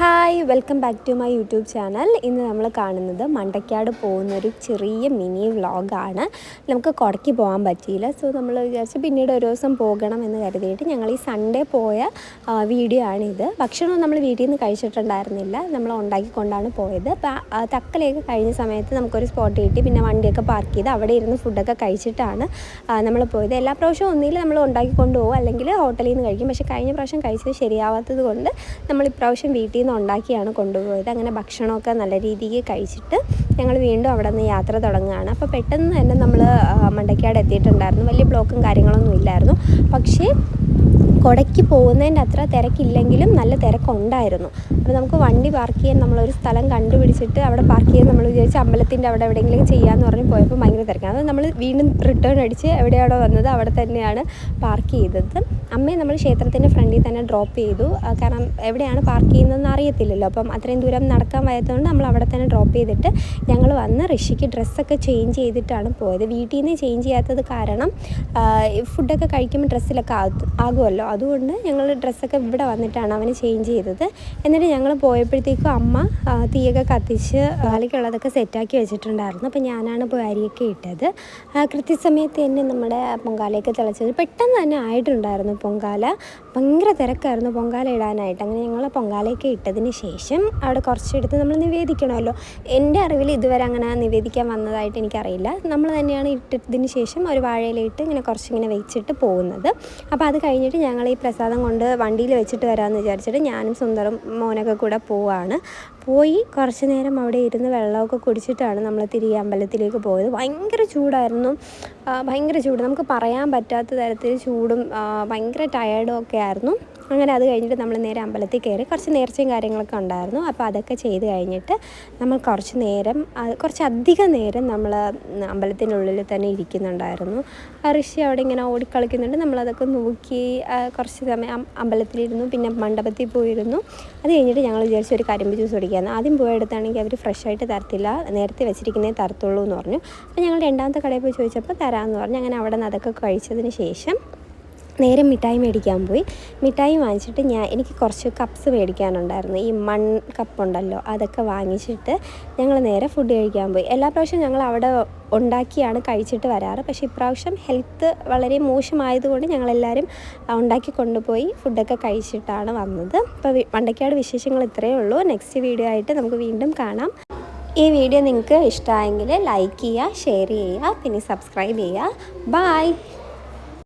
Hi welcome back to my YouTube channel. ഇന്ന് നമ്മൾ കാണുന്നത് മണ്ടക്കാട് പോകുന്നൊരു ചെറിയ മിനി വ്ളോഗാണ്. നമുക്ക് കൊടയ്ക്ക് പോകാൻ പറ്റിയില്ല. സോ നമ്മൾ വിചാരിച്ച് പിന്നീട് ഒരു ദിവസം പോകണം എന്ന് കരുതിയിട്ട് ഞങ്ങൾ ഈ സൺഡേ പോയ വീഡിയോ ആണിത്. ഭക്ഷണമൊന്നും നമ്മൾ വീട്ടിൽ നിന്ന് കഴിച്ചിട്ടുണ്ടായിരുന്നില്ല, നമ്മൾ ഉണ്ടാക്കിക്കൊണ്ടാണ് പോയത്. അപ്പോൾ തക്കലയൊക്കെ കഴിഞ്ഞ സമയത്ത് നമുക്കൊരു സ്പോട്ട് കിട്ടി. പിന്നെ വണ്ടിയൊക്കെ പാർക്ക് ചെയ്ത് അവിടെ ഇരുന്ന് ഫുഡൊക്കെ കഴിച്ചിട്ടാണ് നമ്മൾ പോയത്. എല്ലാ പ്രാവശ്യവും ഒന്നിൽ നമ്മൾ ഉണ്ടാക്കിക്കൊണ്ട് പോകും, അല്ലെങ്കിൽ ഹോട്ടലിൽ നിന്ന് കഴിക്കും. പക്ഷേ കഴിഞ്ഞ പ്രാവശ്യം കഴിച്ചത് ശരിയാവാത്തത് കൊണ്ട് നമ്മൾ ഇപ്രാവശ്യം വീട്ടിൽ നിന്ന് ഉണ്ടാക്കിയാണ് കൊണ്ടുപോയത്. അങ്ങനെ ഭക്ഷണമൊക്കെ നല്ല രീതിക്ക് കഴിച്ചിട്ട് ഞങ്ങൾ വീണ്ടും അവിടെ നിന്ന് യാത്ര തുടങ്ങുകയാണ്. അപ്പോൾ പെട്ടെന്ന് തന്നെ നമ്മൾ മണ്ടക്കാട് എത്തിയിട്ടുണ്ടായിരുന്നു. വലിയ ബ്ലോക്കും കാര്യങ്ങളൊന്നും ഇല്ലായിരുന്നു. പക്ഷേ കൊടയ്ക്ക് പോകുന്നതിൻ്റെ അത്ര തിരക്കില്ലെങ്കിലും നല്ല തിരക്കുണ്ടായിരുന്നു. അപ്പോൾ നമുക്ക് വണ്ടി പാർക്ക് ചെയ്യാൻ നമ്മളൊരു സ്ഥലം കണ്ടുപിടിച്ചിട്ട് അവിടെ പാർക്ക് ചെയ്യാൻ നമ്മൾ വിചാരിച്ച് അമ്പലത്തിൻ്റെ അവിടെ എവിടെയെങ്കിലും ചെയ്യാമെന്ന് പറഞ്ഞ് പോയപ്പോൾ ഭയങ്കര തിരക്കാണ്. അത് നമ്മൾ വീണ്ടും റിട്ടേൺ അടിച്ച് എവിടെയാണോ വന്നത് അവിടെ തന്നെയാണ് പാർക്ക് ചെയ്തത്. അമ്മയെ നമ്മൾ ക്ഷേത്രത്തിൻ്റെ ഫ്രണ്ടിൽ തന്നെ ഡ്രോപ്പ് ചെയ്തു. കാരണം എവിടെയാണ് പാർക്ക് ചെയ്യുന്നതെന്ന് അറിയത്തില്ലല്ലോ. അപ്പം അത്രയും ദൂരം നടക്കാൻ വയ്യാത്തതുകൊണ്ട് നമ്മൾ അവിടെ തന്നെ ഡ്രോപ്പ് ചെയ്തിട്ട് ഞങ്ങൾ വന്ന് ഋഷിക്ക് ഡ്രസ്സൊക്കെ ചേഞ്ച് ചെയ്തിട്ടാണ് പോയത്. വീട്ടിൽ നിന്ന് ചേഞ്ച് ചെയ്യാത്തത് കാരണം ഫുഡൊക്കെ കഴിക്കുമ്പോൾ ഡ്രസ്സിലൊക്കെ ആകുമല്ലോ. അതുകൊണ്ട് ഞങ്ങൾ ഡ്രസ്സൊക്കെ ഇവിടെ വന്നിട്ടാണ് അവന് ചേഞ്ച് ചെയ്തത്. എന്നിട്ട് ഞങ്ങൾ പോയപ്പോഴത്തേക്കും അമ്മ തീയൊക്കെ കത്തിച്ച് പാലിക്കുള്ളതൊക്കെ സെറ്റാക്കി വെച്ചിട്ടുണ്ടായിരുന്നു. അപ്പോൾ ഞാനാണ് പോയി അരിയൊക്കെ ഇട്ടത്. കൃത്യസമയത്ത് തന്നെ നമ്മുടെ പൊങ്കാലയൊക്കെ തിളച്ചത് പെട്ടെന്ന് തന്നെ ആയിട്ടുണ്ടായിരുന്നു. പൊങ്കാല ഭയങ്കര തിരക്കായിരുന്നു പൊങ്കാല ഇടാനായിട്ട്. അങ്ങനെ ഞങ്ങൾ പൊങ്കാലയൊക്കെ ഇട്ടതിന് ശേഷം അവിടെ കുറച്ചെടുത്ത് നമ്മൾ നിവേദിക്കണമല്ലോ. എൻ്റെ അറിവിൽ ഇതുവരെ അങ്ങനെ നിവേദിക്കാൻ വന്നതായിട്ട് എനിക്കറിയില്ല. നമ്മൾ തന്നെയാണ് ഇട്ടതിന് ശേഷം ഒരു വാഴയിലിട്ട് ഇങ്ങനെ കുറച്ചിങ്ങനെ വെച്ചിട്ട് പോകുന്നത്. അപ്പോൾ അത് കഴിഞ്ഞിട്ട് ഞങ്ങൾ ഈ പ്രസാദം കൊണ്ട് വണ്ടിയിൽ വെച്ചിട്ട് വരാമെന്ന് വിചാരിച്ചിട്ട് ഞാനും സുന്ദറും മോനൊക്കെ കൂടെ പോയി കുറച്ച് നേരം അവിടെ ഇരുന്ന് വെള്ളമൊക്കെ കുടിച്ചിട്ടാണ് നമ്മൾ തിരികെ അമ്പലത്തിലേക്ക് പോയത്. ഭയങ്കര ചൂടായിരുന്നു, ഭയങ്കര ചൂട്, നമുക്ക് പറയാൻ പറ്റാത്ത തരത്തിൽ ചൂടും ഭയങ്കര ടയേർഡും ഒക്കെ ആയിരുന്നു. അങ്ങനെ അത് കഴിഞ്ഞിട്ട് നമ്മൾ നേരെ അമ്പലത്തിൽ കയറി. കുറച്ച് നേർച്ചയും കാര്യങ്ങളൊക്കെ ഉണ്ടായിരുന്നു. അപ്പോൾ അതൊക്കെ ചെയ്ത് കഴിഞ്ഞിട്ട് നമ്മൾ കുറച്ചധികം നേരം നമ്മൾ അമ്പലത്തിനുള്ളിൽ തന്നെ ഇരിക്കുന്നുണ്ടായിരുന്നു. ഋഷി അവിടെ ഇങ്ങനെ ഓടിക്കളിക്കുന്നുണ്ട്. നമ്മളതൊക്കെ നോക്കി കുറച്ച് സമയം അമ്പലത്തിലിരുന്നു. പിന്നെ മണ്ഡപത്തിൽ പോയിരുന്നു. അത് കഴിഞ്ഞിട്ട് ഞങ്ങൾ വിചാരിച്ചു ഒരു കരിമ്പ് ജ്യൂസ് കുടിക്കാമെന്ന്. ആദ്യം പോയെടുത്താണെങ്കിൽ അവർ ഫ്രഷായിട്ട് തരത്തില്ല, നേരത്തെ വെച്ചിരിക്കുന്നേ തരത്തുള്ളൂ എന്ന് പറഞ്ഞു. അപ്പോൾ ഞങ്ങൾ രണ്ടാമത്തെ കടയിൽ പോയി ചോദിച്ചപ്പോൾ തരാമെന്ന് പറഞ്ഞു. അങ്ങനെ അവിടെ നിന്ന് അതൊക്കെ കഴിച്ചതിന് ശേഷം നേരെ മിഠായി മേടിക്കാൻ പോയി. മിഠായി വാങ്ങിച്ചിട്ട് എനിക്ക് കുറച്ച് കപ്സ് മേടിക്കാനുണ്ടായിരുന്നു. ഈ കപ്പുണ്ടല്ലോ, അതൊക്കെ വാങ്ങിച്ചിട്ട് ഞങ്ങൾ നേരെ ഫുഡ് കഴിക്കാൻ പോയി. എല്ലാ പ്രാവശ്യവും ഞങ്ങൾ അവിടെ ഉണ്ടാക്കിയാണ് കഴിച്ചിട്ട് വരാറ്. പക്ഷേ ഇപ്രാവശ്യം ഹെൽത്ത് വളരെ മോശമായതുകൊണ്ട് ഞങ്ങളെല്ലാവരും ഉണ്ടാക്കി കൊണ്ടുപോയി ഫുഡൊക്കെ കഴിച്ചിട്ടാണ് വന്നത്. അപ്പോൾ മണ്ടക്കാട് വിശേഷങ്ങൾ ഇത്രയേ ഉള്ളൂ. നെക്സ്റ്റ് വീഡിയോ ആയിട്ട് നമുക്ക് വീണ്ടും കാണാം. ഈ വീഡിയോ നിങ്ങൾക്ക് ഇഷ്ടമായെങ്കിൽ ലൈക്ക് ചെയ്യുക, ഷെയർ ചെയ്യുക, പിന്നെ സബ്സ്ക്രൈബ് ചെയ്യുക. ബൈ.